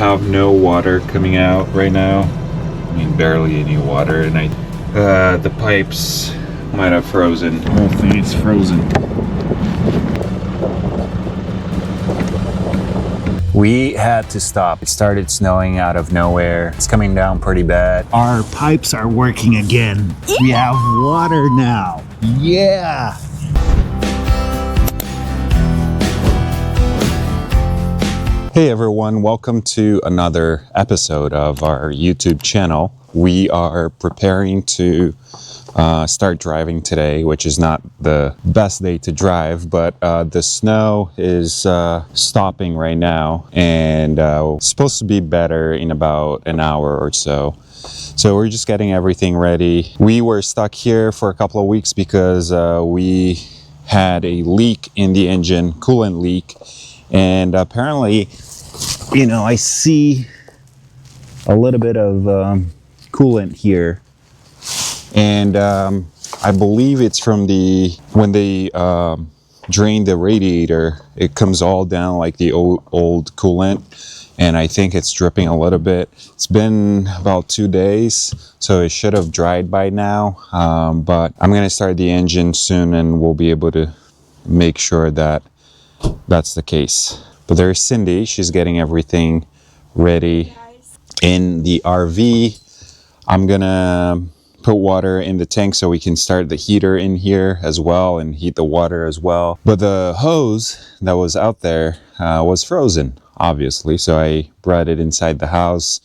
have no water coming out right now. I mean, barely any water, and the pipes might have frozen. The whole thing is frozen. We had to stop. It started snowing out of nowhere. It's coming down pretty bad. Our pipes are working again. We have water now. Yeah. Hey everyone, welcome to another episode of our YouTube channel. We are preparing to start driving today, which is not the best day to drive, but the snow is stopping right now, and it's supposed to be better in about an hour or so. So we're just getting everything ready. We were stuck here for a couple of weeks because we had a leak in the engine, coolant leak, and apparently, you know, I see a little bit of coolant here. And I believe it's from when they drain the radiator, it comes all down like the old coolant, and I think it's dripping a little bit. It's been about 2 days, so it should have dried by now, but I'm gonna start the engine soon and we'll be able to make sure that that's the case. But there's Cindy, she's getting everything ready in the RV. I'm gonna put water in the tank so we can start the heater in here as well and heat the water as well. But the hose that was out there was frozen, obviously. So I brought it inside the house,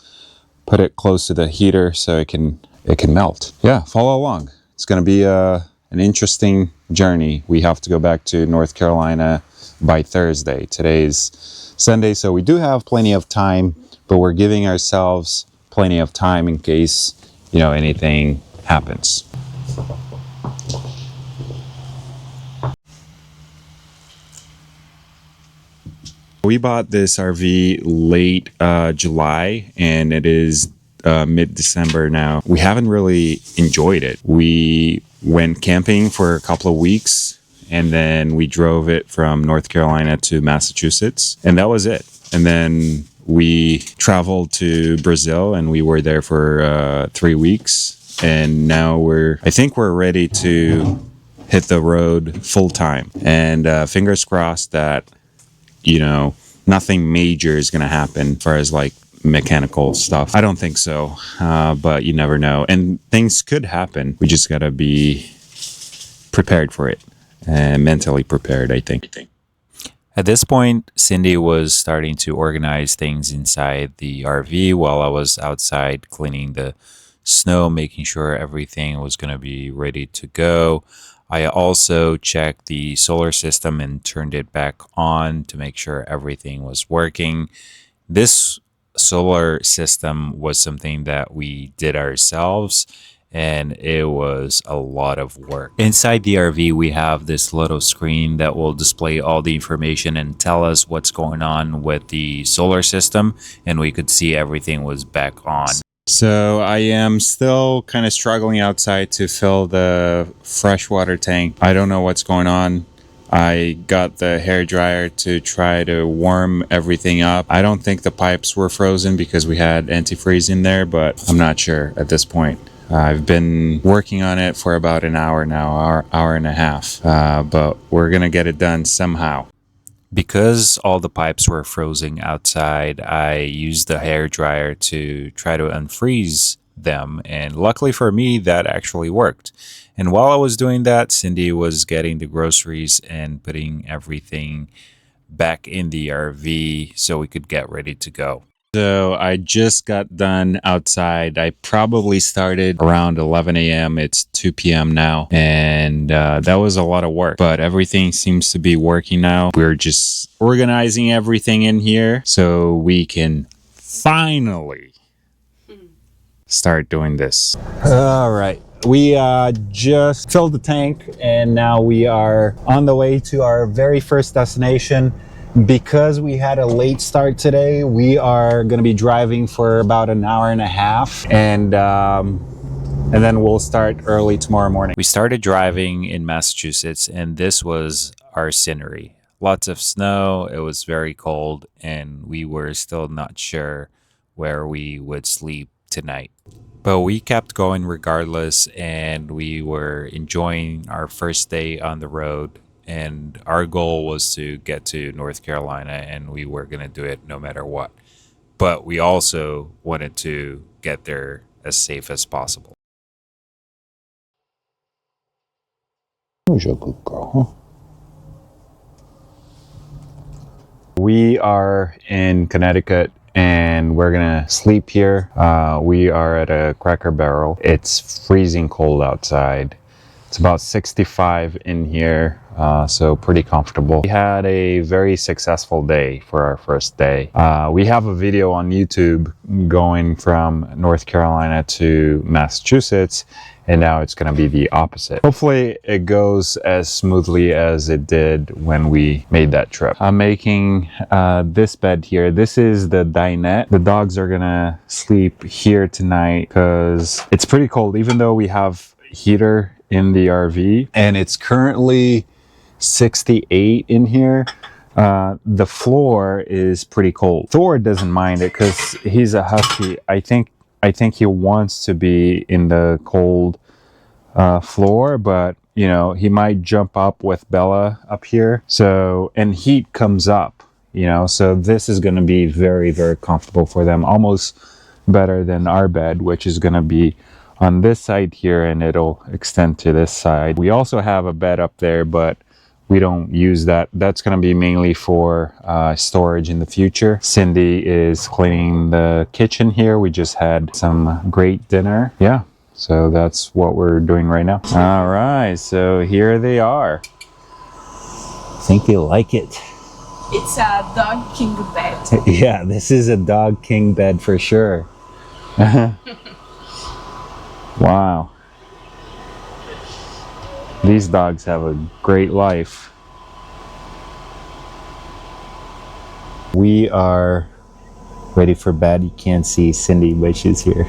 put it close to the heater so it can melt. Yeah, follow along. It's gonna be an interesting journey. We have to go back to North Carolina by Thursday. Today's Sunday, so we do have plenty of time, but we're giving ourselves plenty of time in case, you know, anything happens. We bought this RV late July, and it is mid-December now. We haven't really enjoyed it. We went camping for a couple of weeks, and then we drove it from North Carolina to Massachusetts, and that was it. And then we traveled to Brazil, and we were there for 3 weeks. And now I think we're ready to hit the road full time. And fingers crossed that, you know, nothing major is going to happen as far as like mechanical stuff. I don't think so, but you never know. And things could happen. We just got to be prepared for it and mentally prepared, I think. At this point, Cindy was starting to organize things inside the RV while I was outside cleaning the snow, making sure everything was going to be ready to go. I also checked the solar system and turned it back on to make sure everything was working. This solar system was something that we did ourselves, and it was a lot of work. Inside the RV, we have this little screen that will display all the information and tell us what's going on with the solar system, and we could see everything was back on. So I am still kind of struggling outside to fill the freshwater tank. I don't know what's going on. I got the hairdryer to try to warm everything up. I don't think the pipes were frozen because we had antifreeze in there, but I'm not sure at this point. I've been working on it for about an hour now, hour and a half, but we're gonna get it done somehow. Because all the pipes were frozen outside, I used the hairdryer to try to unfreeze them, and luckily for me, that actually worked. And while I was doing that, Cindy was getting the groceries and putting everything back in the RV so we could get ready to go. So I just got done outside. I probably started around 11 a.m. It's 2 p.m. now. And that was a lot of work, but everything seems to be working now. We're just organizing everything in here so we can finally start doing this. All right. We just filled the tank, and now we are on the way to our very first destination. Because we had a late start today, we are going to be driving for about an hour and a half, and then we'll start early tomorrow morning. We started driving in Massachusetts, and this was our scenery. lots of snow. It was very cold, and we were still not sure where we would sleep tonight. But we kept going regardless, and we were enjoying our first day on the road. And our goal was to get to North Carolina, and we were going to do it no matter what. But we also wanted to get there as safe as possible. Who's a good girl, huh? We are in Connecticut and we're gonna sleep here. We are at a Cracker Barrel. It's freezing cold outside. It's about 65 in here, so pretty comfortable. We had a very successful day for our first day. We have a video on YouTube going from North Carolina to Massachusetts, and now it's going to be the opposite. Hopefully it goes as smoothly as it did when we made that trip. I'm making this bed here. This is the dinette. The dogs are gonna sleep here tonight because it's pretty cold, even though we have heater in the RV, and it's currently 68 in here. The floor is pretty cold. Thor doesn't mind it because he's a husky. I think he wants to be in the cold floor, but you know, he might jump up with Bella up here. So, and heat comes up, you know, so this is going to be very, very comfortable for them, almost better than our bed, which is going to be on this side here, and it'll extend to this side. We also have a bed up there, but we don't use that. That's going to be mainly for storage in the future. Cindy is cleaning the kitchen here. We just had some great dinner. Yeah, so that's what we're doing right now. All right, so here they are. Think you'll like it. It's a dog king bed. Yeah, this is a dog king bed for sure. Wow. These dogs have a great life. We are ready for bed. You can't see Cindy, but she's here.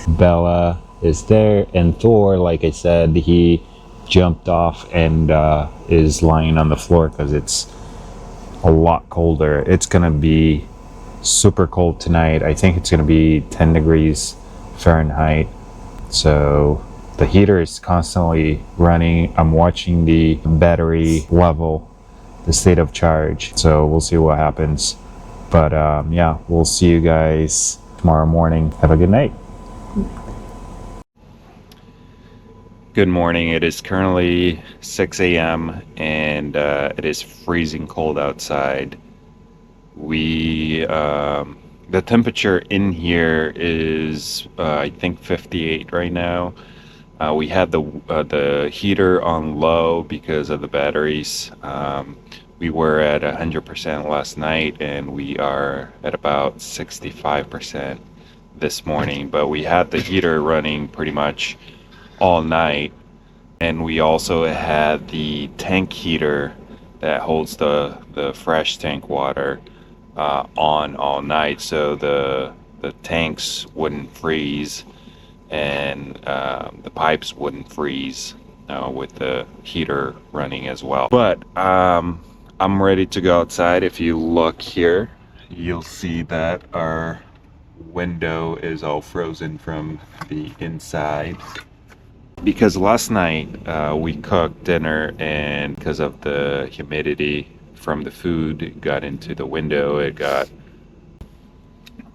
Bella is there, and Thor, like I said, he jumped off and is lying on the floor because it's a lot colder. It's gonna be super cold tonight. I think it's gonna be 10 degrees Fahrenheit. So the heater is constantly running. I'm watching the battery level, the state of charge. So we'll see what happens. But yeah, we'll see you guys tomorrow morning. Have a good night. Good morning. It is currently 6 a.m. and it is freezing cold outside. The temperature in here is I think 58 right now. We had the heater on low because of the batteries. We were at 100% last night, and we are at about 65% this morning. But we had the heater running pretty much all night, and we also had the tank heater that holds the fresh tank water on all night, so the tanks wouldn't freeze, and the pipes wouldn't freeze with the heater running as well. But I'm ready to go outside. If you look here, you'll see that our window is all frozen from the inside. Because last night we cooked dinner, and because of the humidity from the food, it got into the window. It got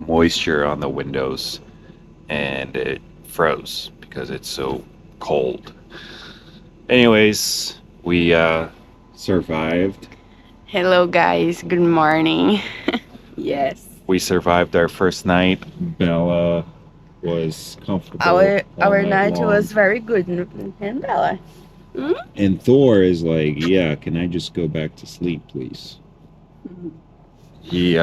moisture on the windows, and it froze because it's so cold. Anyways, we survived. Hello guys, good morning. Yes. We survived our first night. Bella was comfortable. Our all night long. was very good, and Bella. And Thor is like, yeah, can I just go back to sleep, please? He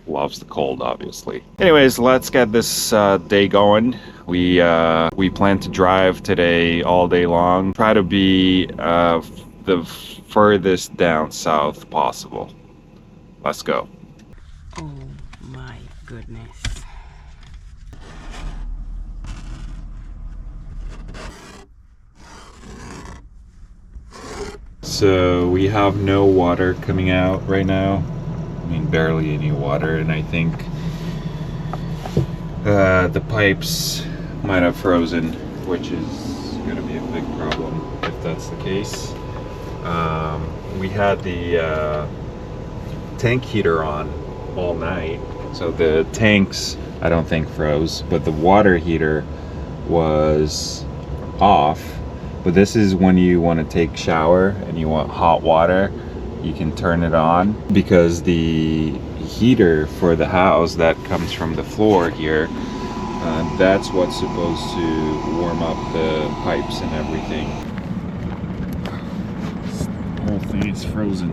loves the cold, obviously. Anyways, let's get this day going. We plan to drive today all day long. Try to be the furthest down south possible. Let's go. Oh my goodness. So we have no water coming out right now. I mean, barely any water, and I think the pipes might have frozen, which is going to be a big problem if that's the case. We had the tank heater on all night, so the tanks I don't think froze, but the water heater was off. But this is when you want to take shower and you want hot water, you can turn it on, because the heater for the house that comes from the floor here, that's what's supposed to warm up the pipes and everything. The whole thing is frozen.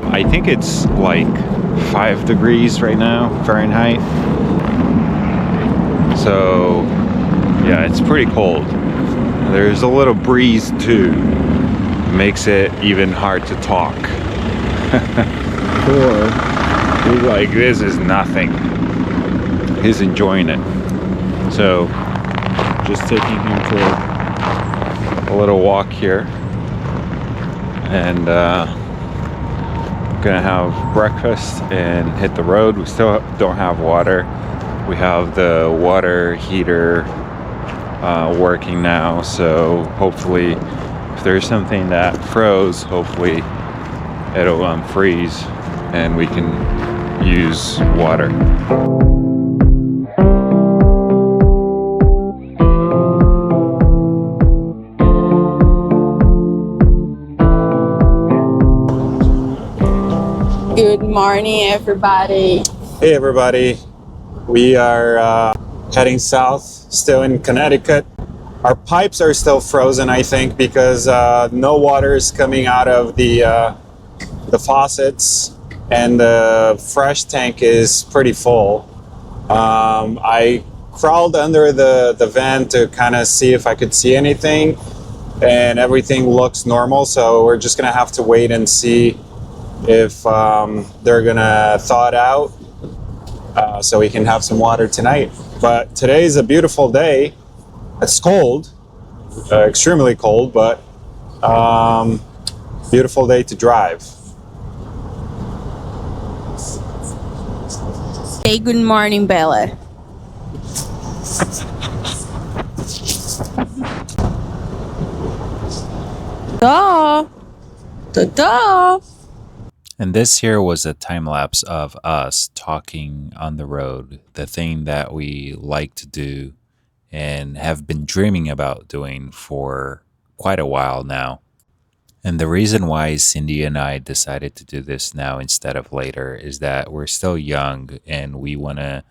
I think it's like 5 degrees right now, Fahrenheit. So, yeah, it's pretty cold. There's a little breeze too. Makes it even hard to talk. Or, he's like, this is nothing. He's enjoying it. So, just taking him for a little walk here. And, gonna have breakfast and hit the road. We still don't have water. We have the water heater working now, so hopefully if there's something that froze, hopefully it'll unfreeze and we can use water. Good morning, everybody. Hey everybody, we are heading south, still in Connecticut. Our pipes are still frozen, I think, because no water is coming out of the faucets, and the fresh tank is pretty full. I crawled under the vent to kind of see if I could see anything, and everything looks normal, so we're just gonna have to wait and see if they're gonna thaw it out so we can have some water tonight. But today is a beautiful day. It's cold, extremely cold, but beautiful day to drive. Hey, good morning, Bella. Da, da, da. And this here was a time lapse of us talking on the road, the thing that we like to do and have been dreaming about doing for quite a while now. And the reason why Cindy and I decided to do this now instead of later is that we're still young and we want to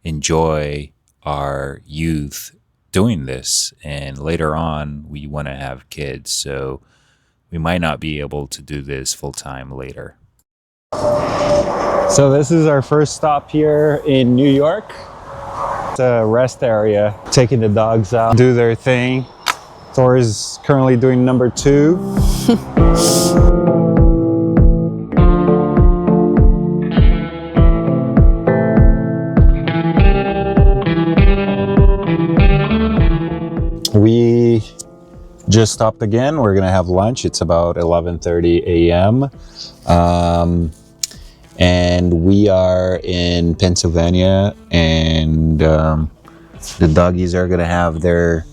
enjoy our youth doing this. And later on, we want to have kids. So we might not be able to do this full time later. So this is our first stop here in New York. It's a rest area, taking the dogs out, do their thing. Thor is currently doing number 2. We just stopped again. We're gonna have lunch. It's about 11:30 a.m. And we are in Pennsylvania, and the doggies are gonna have their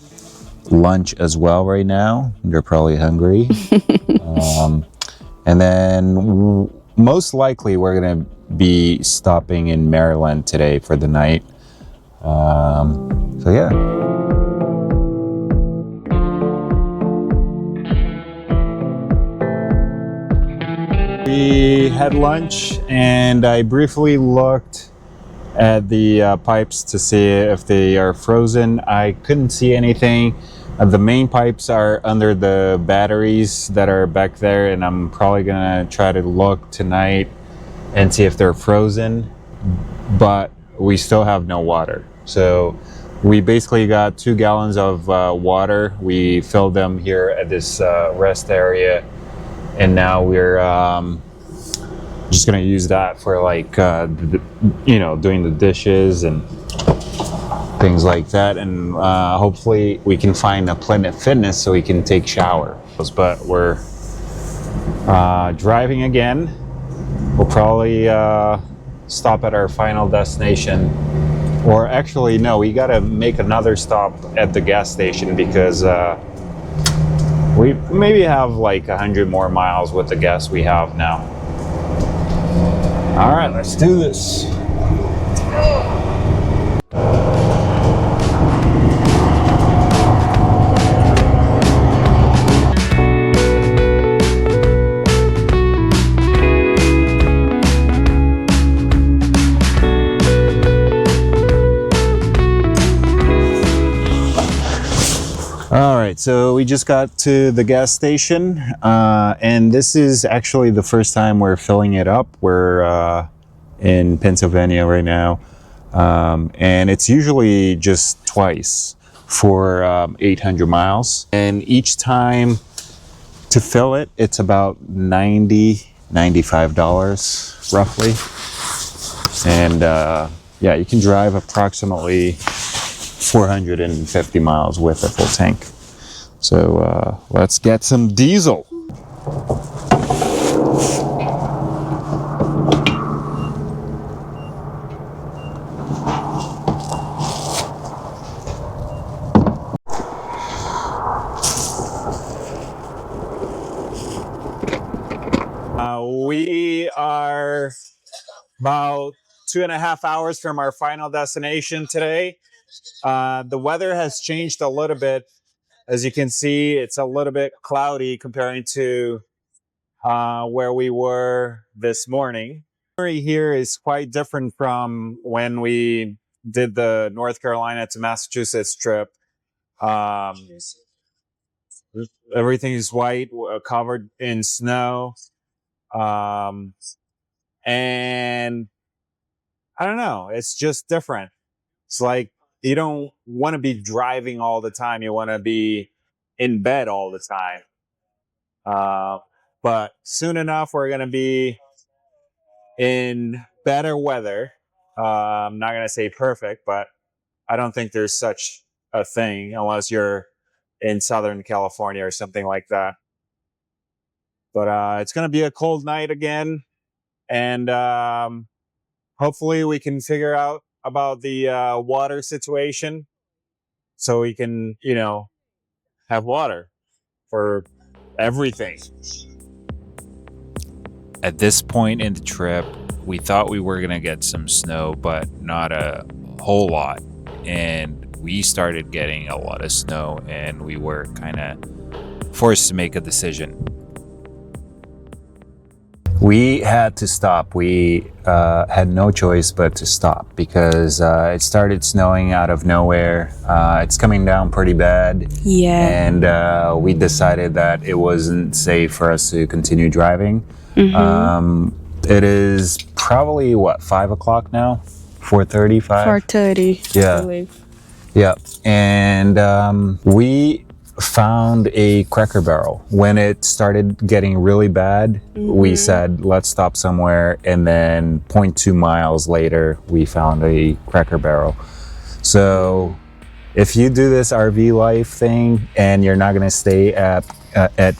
lunch as well right now. They're probably hungry. And then most likely we're gonna be stopping in Maryland today for the night. So yeah. We had lunch, and I briefly looked at the pipes to see if they are frozen. I couldn't see anything. The main pipes are under the batteries that are back there, and I'm probably gonna try to look tonight and see if they're frozen. But we still have no water. So we basically got 2 gallons of water. We filled them here at this rest area, and now we're just gonna use that for like doing the dishes and things like that, and hopefully we can find a Planet Fitness so we can take shower. But we're driving again. We'll probably stop at our final destination, or actually no, we gotta make another stop at the gas station because we maybe have like 100 more miles with the gas we have now. All right, let's do this. All right, so we just got to the gas station, and this is actually the first time we're filling it up. We're in Pennsylvania right now, and it's usually just twice for 800 miles. And each time to fill it, it's about $95 roughly. And yeah, you can drive approximately 450 miles with a full tank. So let's get some diesel. We are about 2.5 hours from our final destination today. The weather has changed a little bit. As you can see, it's a little bit cloudy comparing to where we were this morning. Here is quite different from when we did the North Carolina to Massachusetts trip. Everything is white, covered in snow. And I don't know, it's just different. It's like you don't want to be driving all the time. You want to be in bed all the time. But soon enough, we're going to be in better weather. I'm not going to say perfect, but I don't think there's such a thing unless you're in Southern California or something like that. But it's going to be a cold night again. And hopefully we can figure out about the water situation so we can, have water for everything. At this point in the trip, we thought we were going to get some snow, but not a whole lot. And we started getting a lot of snow, and we were kind of forced to make a decision. We had to stop. We had no choice but to stop because it started snowing out of nowhere. It's coming down pretty bad. Yeah. And we decided that it wasn't safe for us to continue driving. It is probably, 5 o'clock now? 4:35? 4:30. Yeah. I believe. Yeah. And we found a Cracker Barrel. When it started getting really bad, we said, let's stop somewhere. And then 0.2 miles later, we found a Cracker Barrel. So if you do this RV life thing and you're not going to stay at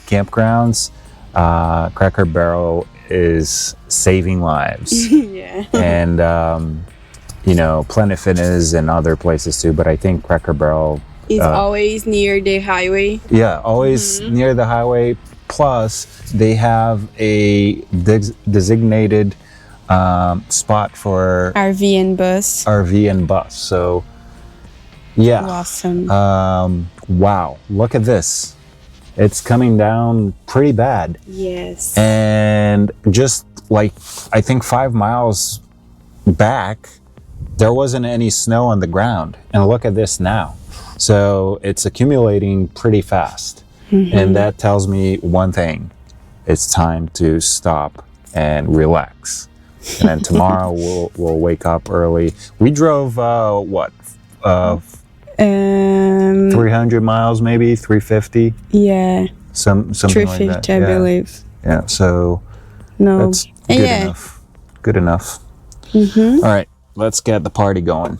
campgrounds, Cracker Barrel is saving lives. Yeah. And, Planet Fitness and other places too. But I think Cracker Barrel It's always near the highway. Yeah, always near the highway. Plus, they have a designated spot for RV and bus. RV and bus. So, yeah. Awesome. Wow, look at this. It's coming down pretty bad. Yes. And just like, I think 5 miles back, there wasn't any snow on the ground. And look at this now. So it's accumulating pretty fast. And that tells me one thing. It's time to stop and relax. and then tomorrow we'll wake up early. We drove what? 300 miles, maybe 350. Yeah, Something like 350, that. I Yeah. believe. Yeah. So No. that's good Yeah. enough. Good enough. Mm-hmm. All right, let's get the party going.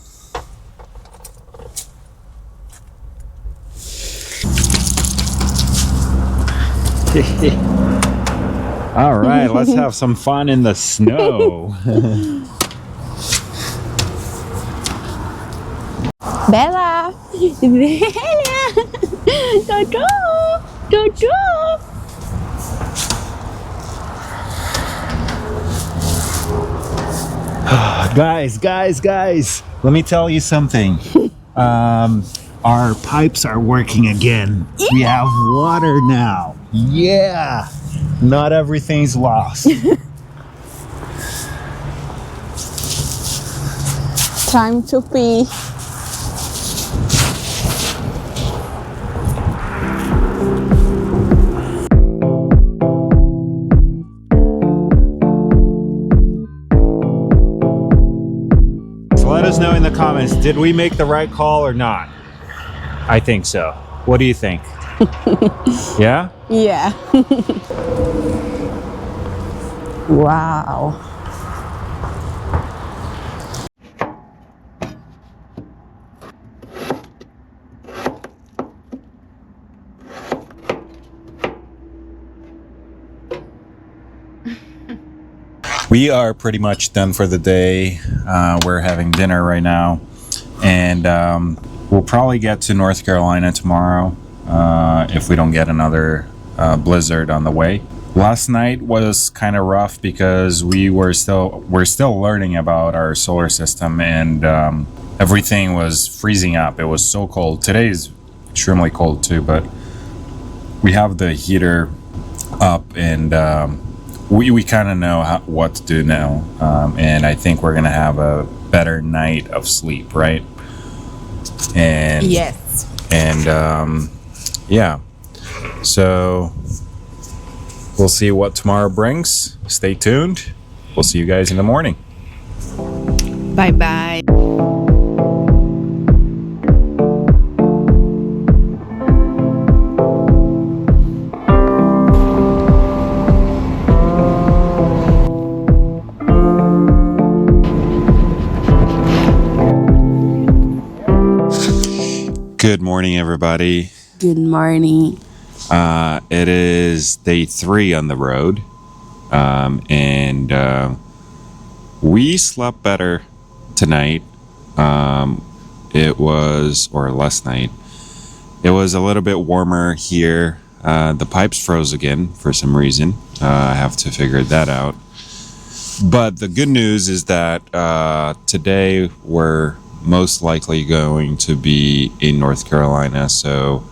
All right, let's have some fun in the snow. Bella! Bella! Dodo! Dodo! Guys, let me tell you something. Our pipes are working again. We have water now. Yeah. Not everything's lost. Time to pee. So let us know in the comments, did we make the right call or not? I think so. What do you think? Yeah? Yeah. Wow. We are pretty much done for the day. We're having dinner right now, and we'll probably get to North Carolina tomorrow if we don't get another blizzard on the way. Last night was kind of rough because we're still learning about our solar system, and everything was freezing up. It was so cold. Today is extremely cold too, but we have the heater up, and we kind of know what to do now, and I think we're gonna have a better night of sleep, right? And Yes. and yeah, so we'll see what tomorrow brings. Stay tuned. We'll see you guys in the morning. Bye bye. Good morning, everybody. Good morning. It is day 3 on the road, and we slept better tonight. It was, or last night, it was a little bit warmer here. The pipes froze again for some reason. I have to figure that out. But the good news is that today we're most likely going to be in North Carolina, so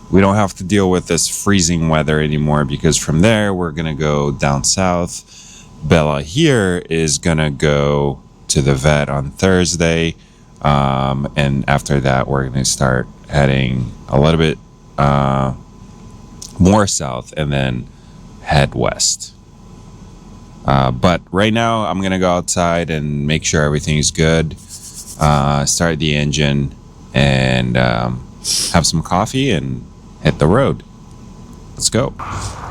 we don't have to deal with this freezing weather anymore, because from there we're gonna go down south. Bella here is gonna go to the vet on Thursday, and after that we're gonna start heading a little bit more south and then head west. But right now I'm gonna go outside and make sure everything's good, start the engine, and have some coffee and hit the road. Let's go.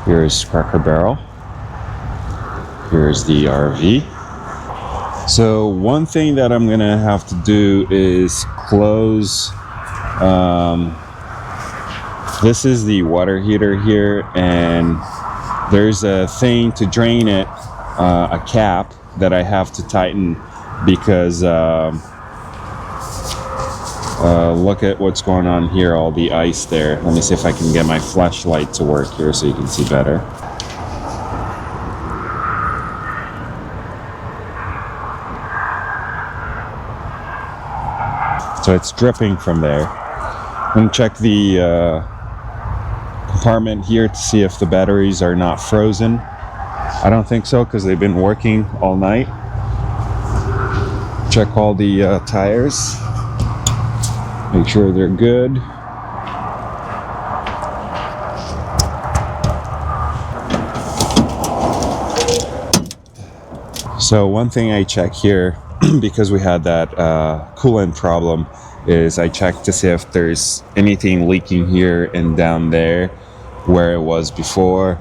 Here's Cracker Barrel. Here's the RV. So one thing that I'm gonna have to do is close. This is the water heater here, and there's a thing to drain it, a cap that I have to tighten, because look at what's going on here, all the ice there. Let me see if I can get my flashlight to work here so you can see better. So it's dripping from there. I'm gonna check the compartment here to see if the batteries are not frozen. I don't think so, because they've been working all night. Check all the tires. Make sure they're good. So one thing I check here, because we had that coolant problem, is I check to see if there's anything leaking here and down there where it was before.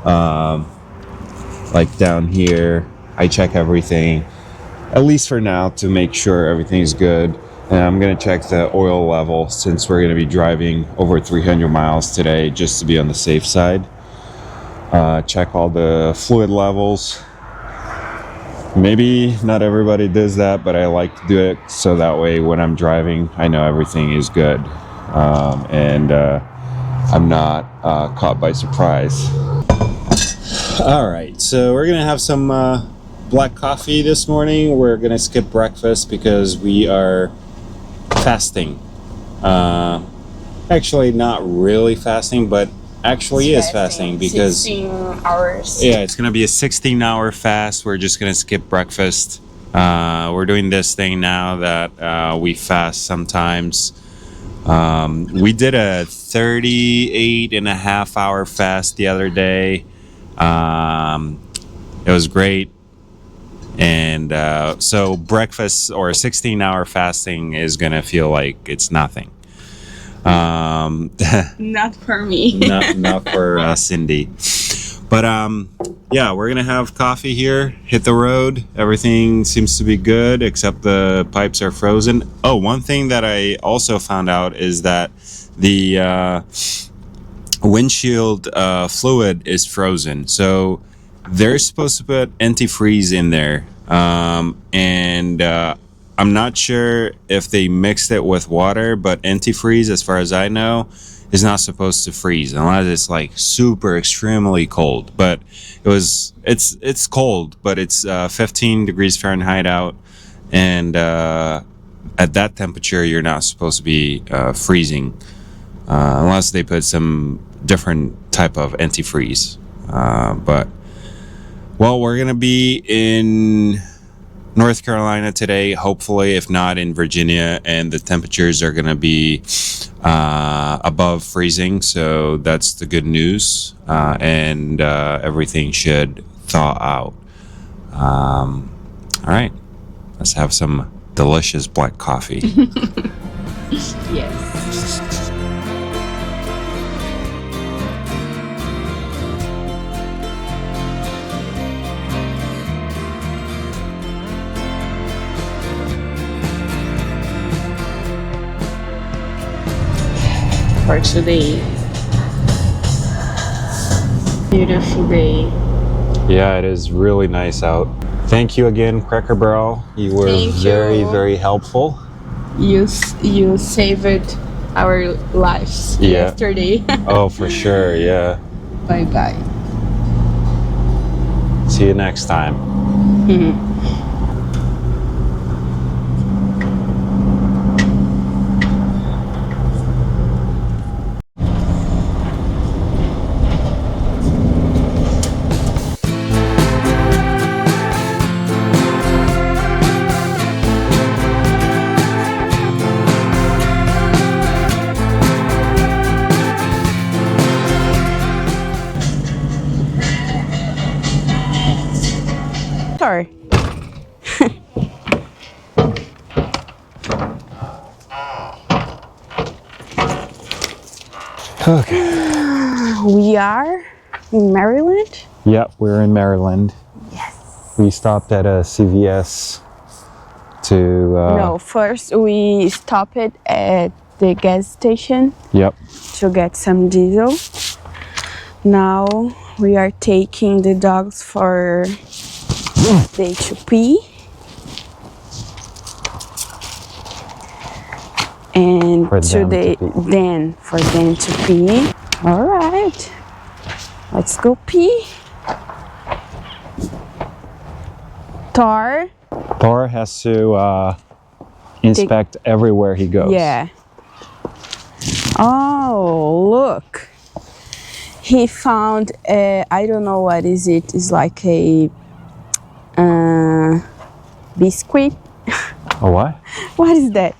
Like down here, I check everything, at least for now, to make sure everything's good. And I'm gonna check the oil level since we're gonna be driving over 300 miles today, just to be on the safe side. Check all the fluid levels. Maybe not everybody does that, but I like to do it so that way when I'm driving, I know everything is good, and I'm not caught by surprise. All right, so we're gonna have some black coffee this morning. We're gonna skip breakfast because we are fasting. Actually, not really fasting, but actually is fasting because 16 hours. yeah, it's gonna be a 16-hour fast. We're just gonna skip breakfast. We're doing this thing now that we fast sometimes. We did a 38.5-hour fast the other day. It was great. And so breakfast or 16-hour fasting is gonna feel like it's nothing. Not for me. not for Cindy, but yeah, we're gonna have coffee here, hit the road. Everything seems to be good except the pipes are frozen. Oh, one thing that I also found out is that the windshield fluid is frozen, so they're supposed to put antifreeze in there, and I'm not sure if they mixed it with water, but antifreeze, as far as I know, is not supposed to freeze unless it's like super extremely cold. But it's cold, but it's 15 degrees Fahrenheit out, and at that temperature you're not supposed to be freezing unless they put some different type of antifreeze. But well, we're gonna be in North Carolina today, hopefully, if not in Virginia, and the temperatures are going to be above freezing, so that's the good news, and everything should thaw out. All right, let's have some delicious black coffee. Yes. For today. Beautiful day. Yeah, it is really nice out. Thank you again, Cracker Barrel. You were very, very helpful. You saved our lives yesterday. Oh, for sure, yeah. Bye bye. See you next time. Sorry. Okay. We are in Maryland. Yep, we're in Maryland. Yes. We stopped at a CVS to... No, first we stopped at the gas station Yep. to get some diesel. Now we are taking the dogs for they to pee. And For them today, to pee. then for them to pee. All right, let's go pee. Thor has to inspect everywhere he goes. Yeah. Oh, look. He found I don't know what is it. It's like a biscuit. A what? What is that?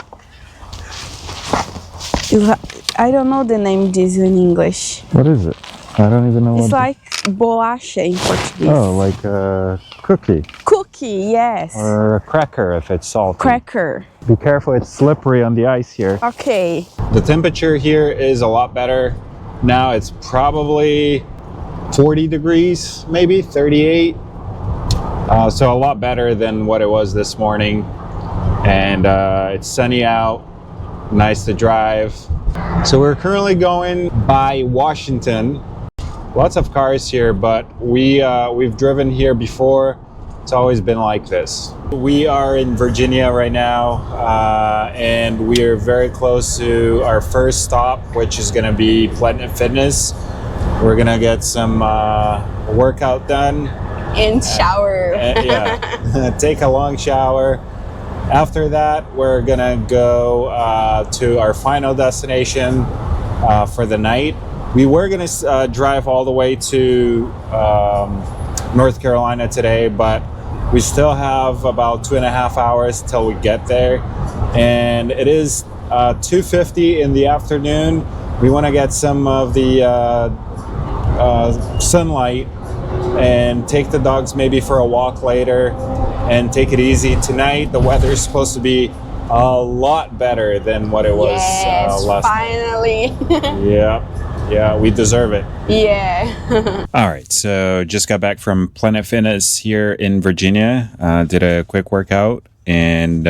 I don't know the name this in English. What is it? I don't even know It's what. like bolacha in Portuguese. Oh, like a cookie Cookie, yes. or a cracker if it's salty. Cracker. Be careful, it's slippery on the ice here. Okay. The temperature here is a lot better. Now it's probably 40 degrees, maybe 38. So a lot better than what it was this morning. And it's sunny out, nice to drive. So we're currently going by Washington. Lots of cars here, but we've driven here before. It's always been like this. We are in Virginia right now, and we are very close to our first stop, which is going to be Planet Fitness. We're going to get some workout done. And shower. Yeah, take a long shower. After that, we're going to go to our final destination for the night. We were going to drive all the way to North Carolina today, but we still have about 2.5 hours till we get there. And it is 2:50 in the afternoon. We want to get some of the sunlight and take the dogs maybe for a walk later and take it easy. Tonight, the weather is supposed to be a lot better than what it was last finally. night. Yeah, we deserve it. Yeah. All right, so just got back from Planet Fitness here in Virginia. Did a quick workout and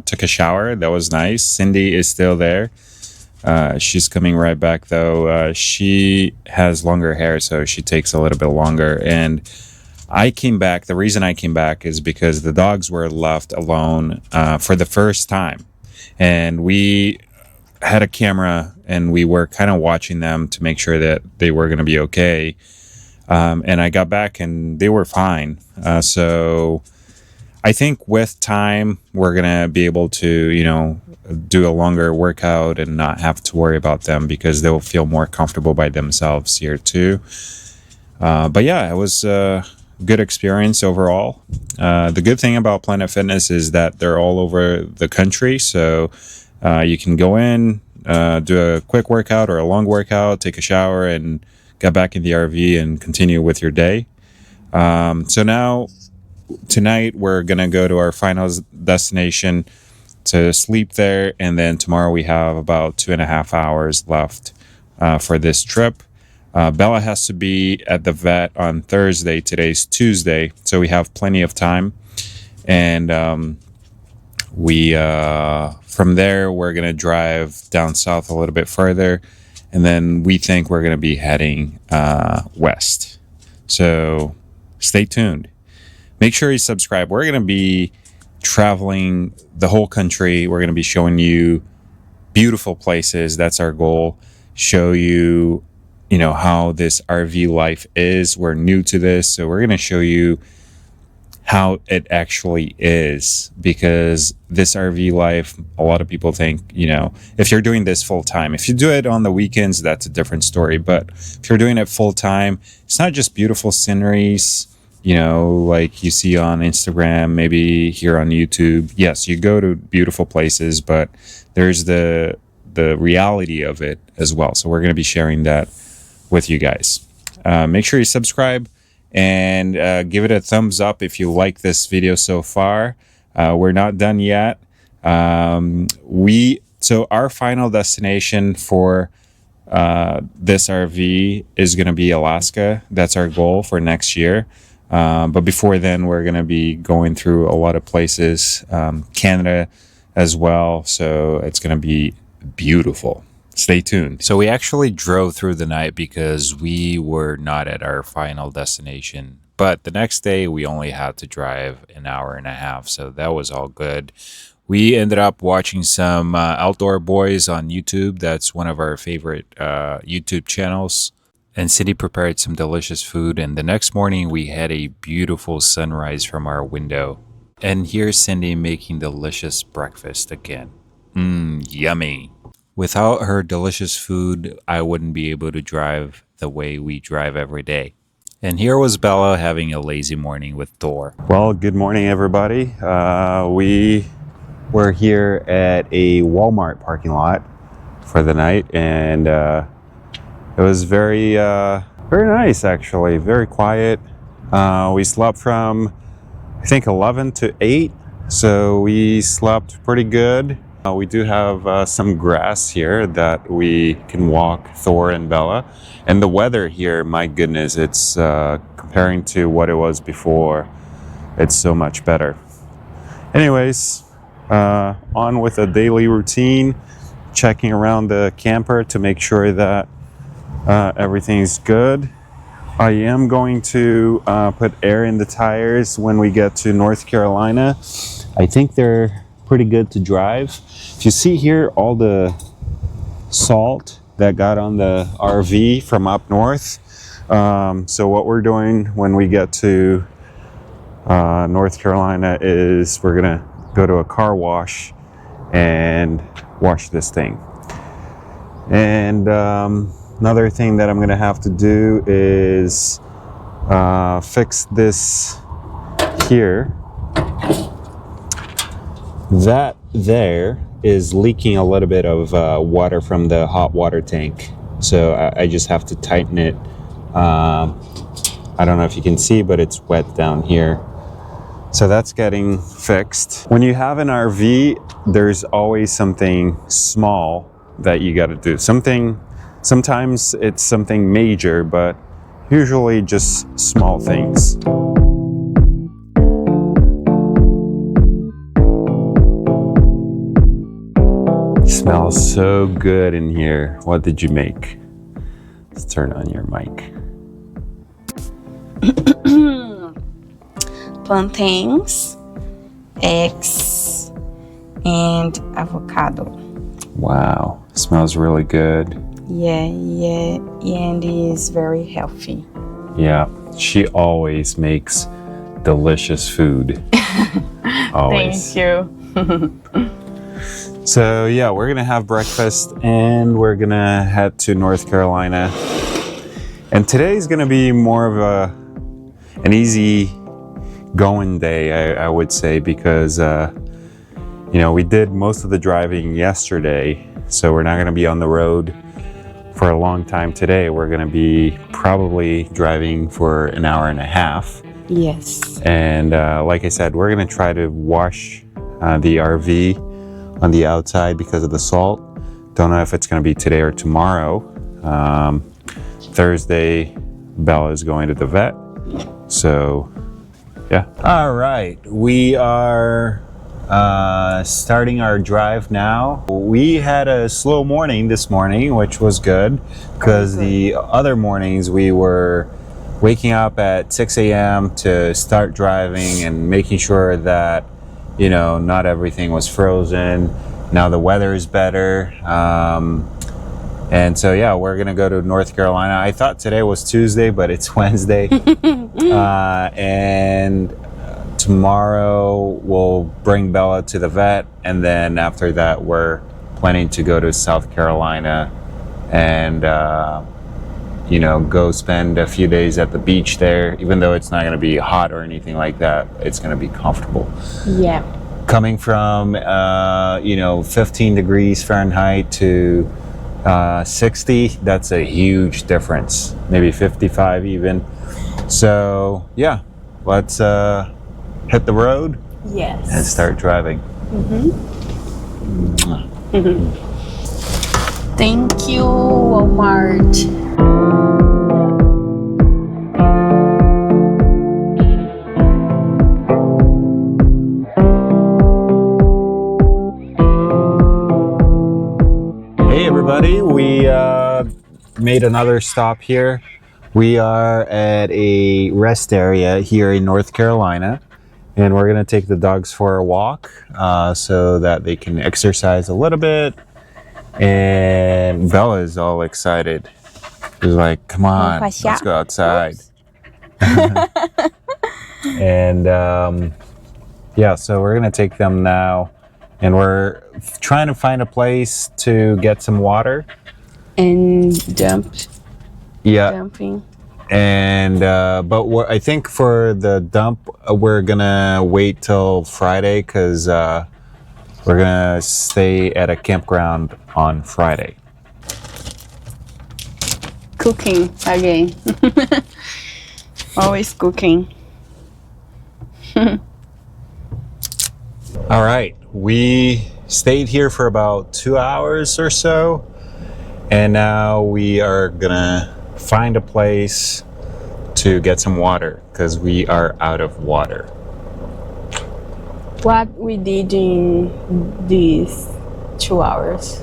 took a shower. That was nice. Cindy is still there. She's coming right back though. She has longer hair, so she takes a little bit longer. And I came back. The reason I came back is because the dogs were left alone for the first time. And we had a camera and we were kind of watching them to make sure that they were going to be okay. And I got back and they were fine. So I think with time, we're going to be able to, do a longer workout and not have to worry about them because they'll feel more comfortable by themselves here too. But yeah, it was a good experience overall. The good thing about Planet Fitness is that they're all over the country. So you can go in, do a quick workout or a long workout, take a shower, and get back in the RV and continue with your day. So now, tonight, we're going to go to our final destination to sleep there. And then tomorrow we have about 2.5 hours left for this trip. Bella has to be at the vet on Thursday. Today's Tuesday, so we have plenty of time. And we from there we're gonna drive down south a little bit further, and then we think we're gonna be heading west. So stay tuned. Make sure you subscribe. We're gonna be traveling the whole country. We're gonna be showing you beautiful places. That's our goal. Show you, how this RV life is. We're new to this, so we're gonna show you how it actually is, because this RV life, a lot of people think, if you're doing this full time, if you do it on the weekends, that's a different story. But if you're doing it full time, it's not just beautiful sceneries, like you see on Instagram, maybe here on YouTube. Yes, you go to beautiful places, but there's the reality of it as well. So we're going to be sharing that with you guys. Make sure you subscribe and give it a thumbs up if you like this video so far. We're not done yet. So our final destination for this RV is going to be Alaska. That's our goal for next year. But before then, we're going to be going through a lot of places, Canada as well. So it's going to be beautiful. Stay tuned. So we actually drove through the night because we were not at our final destination. But the next day, we only had to drive an hour and a half. So that was all good. We ended up watching some Outdoor Boys on YouTube. That's one of our favorite YouTube channels. And Cindy prepared some delicious food. And the next morning, we had a beautiful sunrise from our window. And here's Cindy making delicious breakfast again. Yummy. Without her delicious food, I wouldn't be able to drive the way we drive every day. And here was Bella having a lazy morning with Thor. Well, good morning, everybody. We were here at a Walmart parking lot for the night, and it was very Very nice, actually. Very quiet. We slept from, I think, 11 to 8. So we slept pretty good. We do have some grass here that we can walk, Thor and Bella. And the weather here, my goodness, it's comparing to what it was before, it's so much better. Anyways, on with a daily routine, checking around the camper to make sure that everything's good. I am going to put air in the tires when we get to North Carolina. I think they're pretty good to drive. If you see here all the salt that got on the RV from up north, so what we're doing when we get to North Carolina is we're gonna go to a car wash and wash this thing. And another thing that I'm gonna have to do is fix this here. That there is leaking a little bit of water from the hot water tank, so I just have to tighten it. I don't know if you can see, but it's wet down here. So that's getting fixed. When you have an RV, there's always something small that you got to do. Sometimes it's something major, but usually just small things. It smells so good in here. What did you make? Let's turn on your mic. Plantains, eggs, and avocado. Wow, smells really good. Yeah, and it's very healthy. Yeah, she always makes delicious food. Always. Thank you. So yeah, we're gonna have breakfast and we're gonna head to North Carolina. And today's gonna be more of an easy going day, I would say, because we did most of the driving yesterday, so we're not gonna be on the road for a long time today. We're gonna be probably driving for an hour and a half. Yes. And like I said, we're gonna try to wash the RV on the outside because of the salt. Don't know if it's gonna be today or tomorrow. Thursday, Bella is going to the vet. So, yeah. All right, we are starting our drive now. We had a slow morning this morning, which was good because the other mornings we were waking up at 6 a.m. to start driving and making sure that, not everything was frozen. Now the weather is better. And so, yeah, we're going to go to North Carolina. I thought today was Tuesday, but it's Wednesday. And tomorrow we'll bring Bella to the vet. And then after that, we're planning to go to South Carolina and, go spend a few days at the beach there. Even though it's not going to be hot or anything like that, it's going to be comfortable. Yeah. Coming from, 15 degrees Fahrenheit to 60, that's a huge difference. Maybe 55 even. So, yeah, let's hit the road. Yes. And start driving. Thank you, Walmart. Hey everybody, we made another stop here. We are at a rest area here in North Carolina, and we're gonna take the dogs for a walk so that they can exercise a little bit. And Bella is all excited. She's like, come on, let's go outside. And yeah, so we're gonna take them now, and we're trying to find a place to get some water And dumping. And but I think for the dump we're gonna wait till Friday because we're gonna stay at a campground on Friday. cooking again. Always cooking. All right, we stayed here for about 2 hours or so, and now we are gonna find a place to get some water because we are out of water. What we did in these 2 hours?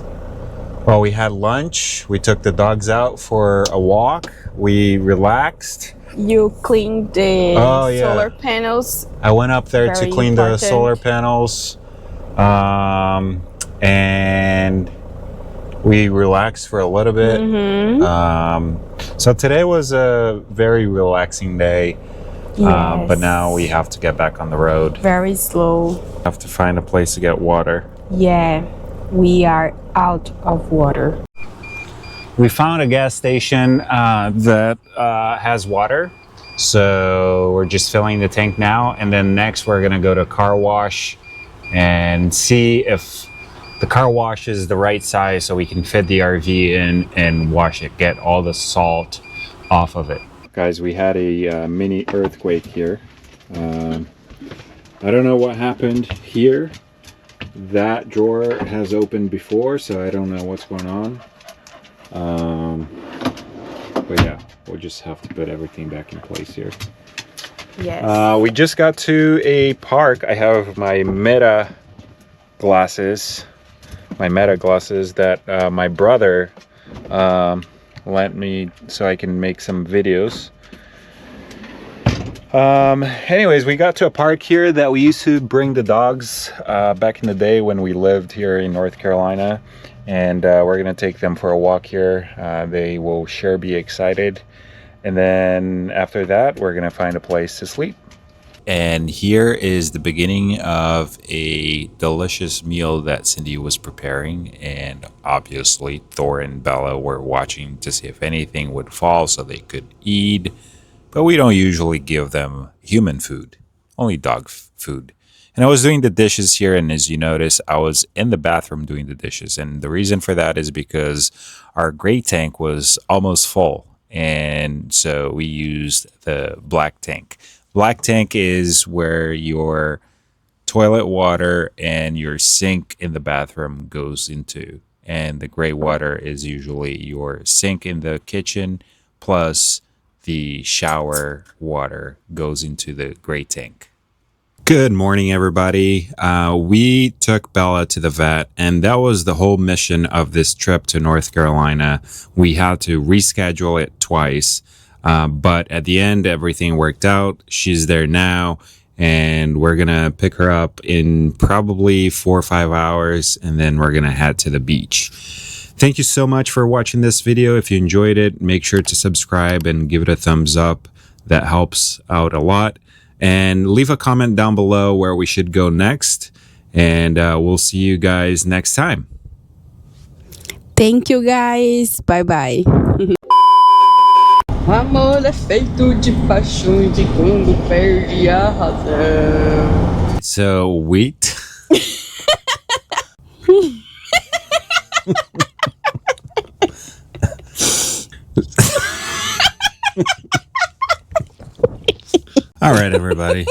Well, we had lunch, we took the dogs out for a walk, we relaxed. You cleaned the solar panels. I went up there to Very clean the important. solar panels, and we relaxed for a little bit. So today was a very relaxing day, Yes. but now we have to get back on the road. Very slow. Have to find a place to get water. Yeah, we are out of water. We found a gas station that has water, so we're just filling the tank now, and then next we're gonna go to car wash and see if the car wash is the right size so we can fit the RV in and wash it, get all the salt off of it. Guys, we had a mini earthquake here. I don't know what happened here. That drawer has opened before, so I don't know what's going on. But yeah, we'll just have to put everything back in place here. Yes. We just got to a park. I have my Meta glasses that my brother lent me so I can make some videos. Anyways, we got to a park here that we used to bring the dogs back in the day when we lived here in North Carolina, and we're gonna take them for a walk here. They will sure be excited, and then after that we're gonna find a place to sleep. And here is the beginning of a delicious meal that Cindy was preparing. And obviously, Thor and Bella were watching to see if anything would fall so they could eat. But we don't usually give them human food, only dog food. And I was doing the dishes here, and as you notice, I was in the bathroom doing the dishes. And the reason for that is because our gray tank was almost full. And so we used the black tank. Black tank is where your toilet water and your sink in the bathroom goes into. And the gray water is usually your sink in the kitchen plus the shower water goes into the gray tank. Good morning, everybody. We took Bella to the vet, and that was the whole mission of this trip to North Carolina. We had to reschedule it twice, but at the end, everything worked out. She's there now, and we're going to pick her up in probably 4 or 5 hours, and then we're going to head to the beach. Thank you so much for watching this video. If you enjoyed it, make sure to subscribe and give it a thumbs up. That helps out a lot. And leave a comment down below where we should go next. And we'll see you guys next time. Thank you, guys. Bye-bye. O amor é feito de paixões e quando perde a razão. So, wheat. All right, everybody.